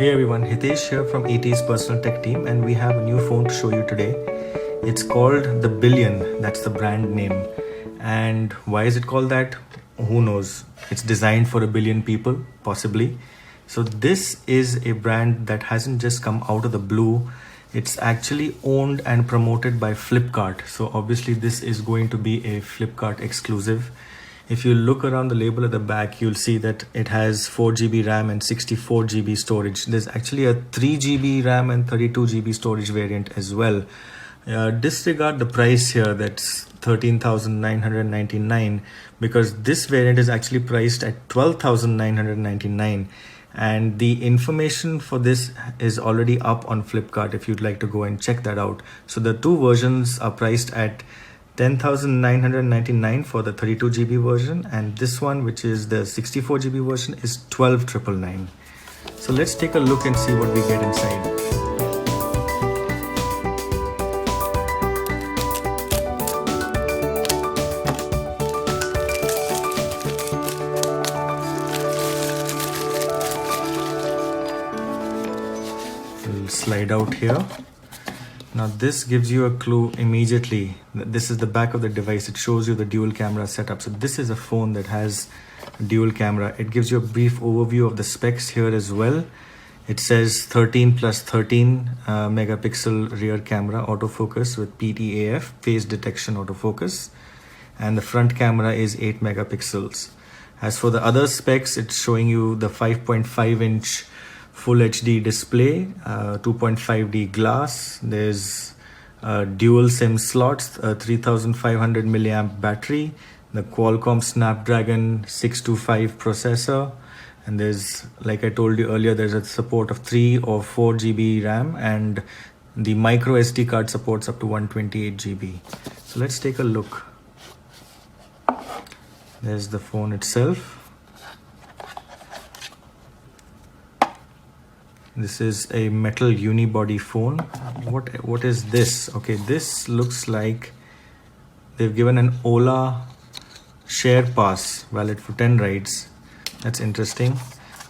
Hey everyone, Hitesh here from ET's personal tech team, and we have a new phone to show you today. It's called the Billion, that's the brand name. And why is it called that? Who knows? It's designed for a billion people, possibly. So this is a brand that hasn't just come out of the blue. It's actually owned and promoted by Flipkart. So obviously this is going to be a Flipkart exclusive. If you look around the label at the back, you'll see that it has 4GB RAM and 64GB storage. There's actually a 3GB RAM and 32GB storage variant as well. Disregard the price here, that's 13,999, because this variant is actually priced at 12,999, and the information for this is already up on Flipkart if you'd like to go and check that out. So the two versions are priced at 10,999 for the 32GB version, and this one, which is the 64GB version, is 12,999. So let's take a look and see what we get inside. We'll slide out here. Now this gives you a clue immediately. This is the back of the device. It shows you the dual camera setup. So this is a phone that has a dual camera. It gives you a brief overview of the specs here as well. It says 13 plus 13 megapixel rear camera autofocus with PTAF, face detection autofocus, and the front camera is 8 megapixels. As for the other specs, it's showing you the 5.5-inch Full HD display, 2.5D glass. There's dual SIM slots, a 3500 milliamp battery, the Qualcomm Snapdragon 625 processor, and there's, like I told you earlier, there's a support of 3 or 4GB RAM, and the micro SD card supports up to 128GB. So let's take a look. There's the phone itself. This is a metal unibody phone. What is this? Okay, this looks like they've given an Ola share pass valid for 10 rides. That's interesting.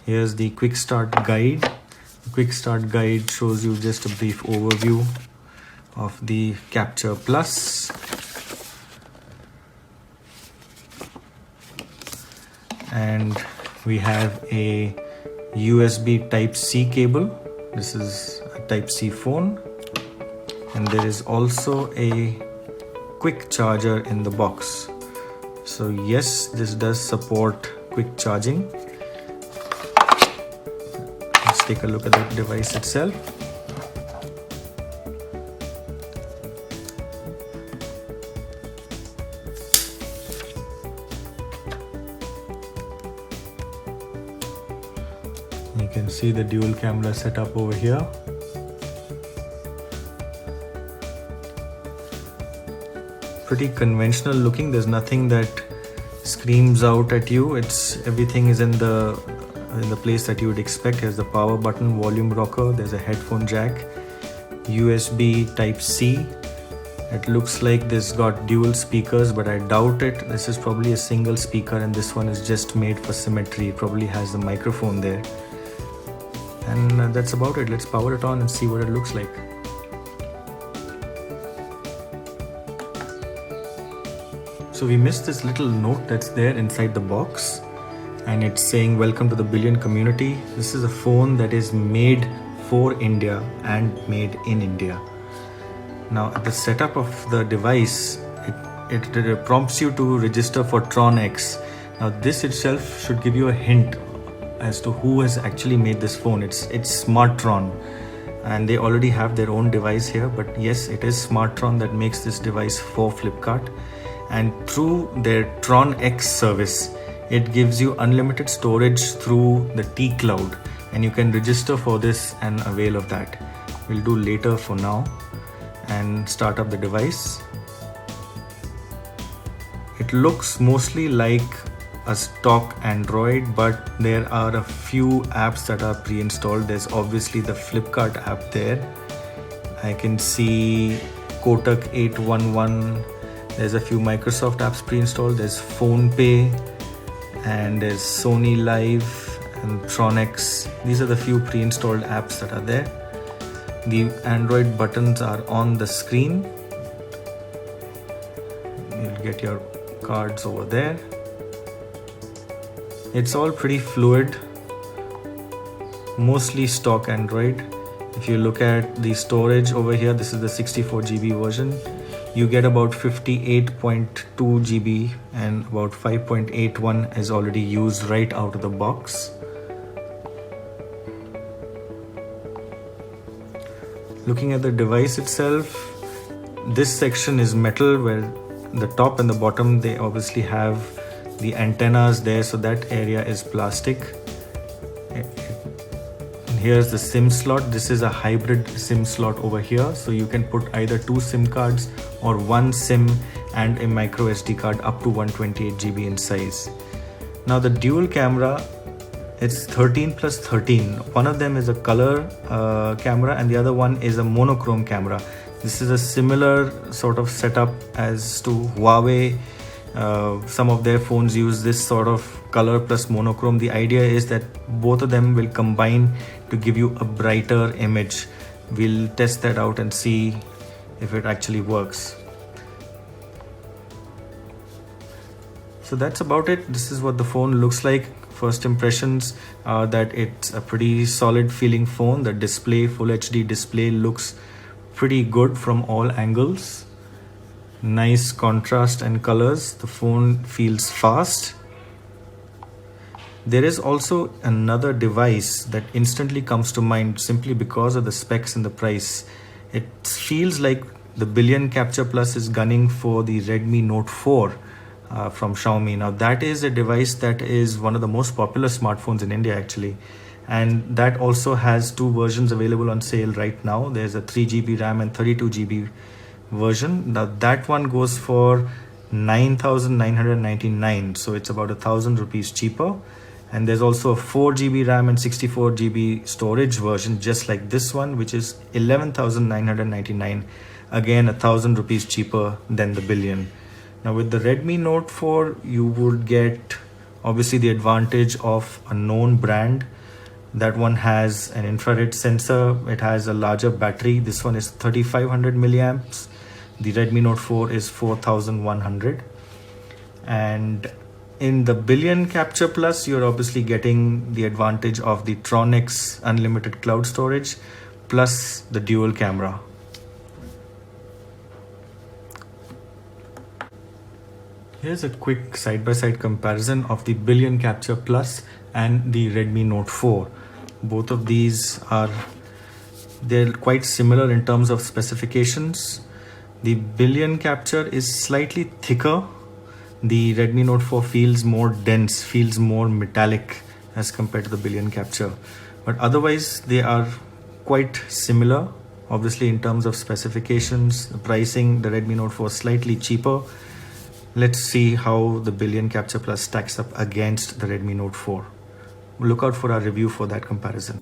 Here's the quick start guide. The quick start guide shows you just a brief overview of the Capture Plus. And we have a USB Type-C cable. This is a Type-C phone, and there is also a quick charger in the box. So yes, this does support quick charging. Let's take a look at the device itself. You can see the dual camera setup over here. Pretty conventional looking. There's nothing that screams out at you. Everything is in the place that you would expect. There's the power button, volume rocker, there's a headphone jack, USB Type-C. It looks like this got dual speakers, but I doubt it. This is probably a single speaker, and this one is just made for symmetry. It probably has the microphone there. And that's about it. Let's power it on and see what it looks like. So we missed this little note that's there inside the box, and it's saying welcome to the Billion community. This is a phone that is made for India and made in India. Now at the setup of the device, it prompts you to register for Tron X. Now this itself should give you a hint as to who has actually made this phone. It's Smartron, and they already have their own device here, but yes, it is Smartron that makes this device for Flipkart. And through their Tron X service, it gives you unlimited storage through the T Cloud, and you can register for this and avail of that. We'll do later for now and start up the device. It looks mostly like a stock Android, but there are a few apps that are pre-installed. There's obviously the Flipkart app there. I can see Kotak 811. There's a few Microsoft apps pre-installed. There's PhonePe, and there's Sony Live, and Tronex. These are the few pre-installed apps that are there. The Android buttons are on the screen. You'll get your cards over there. It's all pretty fluid, mostly stock Android. If you look at the storage over here, this is the 64 GB version. You get about 58.2 GB and about 5.81 is already used right out of the box. Looking at the device itself, this section is metal, where the top and the bottom, they obviously have the antennas there, so that area is plastic. Here's the SIM slot. This is a hybrid SIM slot over here, so you can put either 2 SIM cards or 1 SIM and a micro SD card up to 128 GB in size. Now the dual camera, it's 13 plus 13. One of them is a color camera and the other one is a monochrome camera. This is a similar sort of setup as to Huawei. Some of their phones use this sort of color plus monochrome. The idea is that both of them will combine to give you a brighter image. We'll test that out and see if it actually works. So that's about it. This is what the phone looks like. First impressions are that it's a pretty solid feeling phone. The display, full HD display, looks pretty good from all angles. Nice contrast and colors. The phone feels fast. There is also another device that instantly comes to mind simply because of the specs and the price. It feels like the Billion Capture Plus is gunning for the Redmi Note 4 from Xiaomi. Now that is a device that is one of the most popular smartphones in India actually. And that also has 2 versions available on sale right now. There's a 3 GB RAM and 32 GB version. Now that one goes for 9,999, so it's about 1,000 rupees cheaper. And there's also a 4 GB RAM and 64 GB storage version just like this one, which is 11,999, again 1,000 rupees cheaper than the Billion. Now with the Redmi Note 4, you would get obviously the advantage of a known brand. That one has an infrared sensor. It has a larger battery. This one is 3,500 milliamps. The Redmi Note 4 is 4,100. And in the Billion Capture Plus, you're obviously getting the advantage of the Tronex unlimited cloud storage plus the dual camera. Here's a quick side-by-side comparison of the Billion Capture Plus and the Redmi Note 4. Both of these they're quite similar in terms of specifications. The Billion Capture is slightly thicker. The Redmi Note 4 feels more dense, feels more metallic as compared to the Billion Capture. But otherwise, they are quite similar. Obviously, in terms of specifications, the pricing, the Redmi Note 4 is slightly cheaper. Let's see how the Billion Capture Plus stacks up against the Redmi Note 4. Look out for our review for that comparison.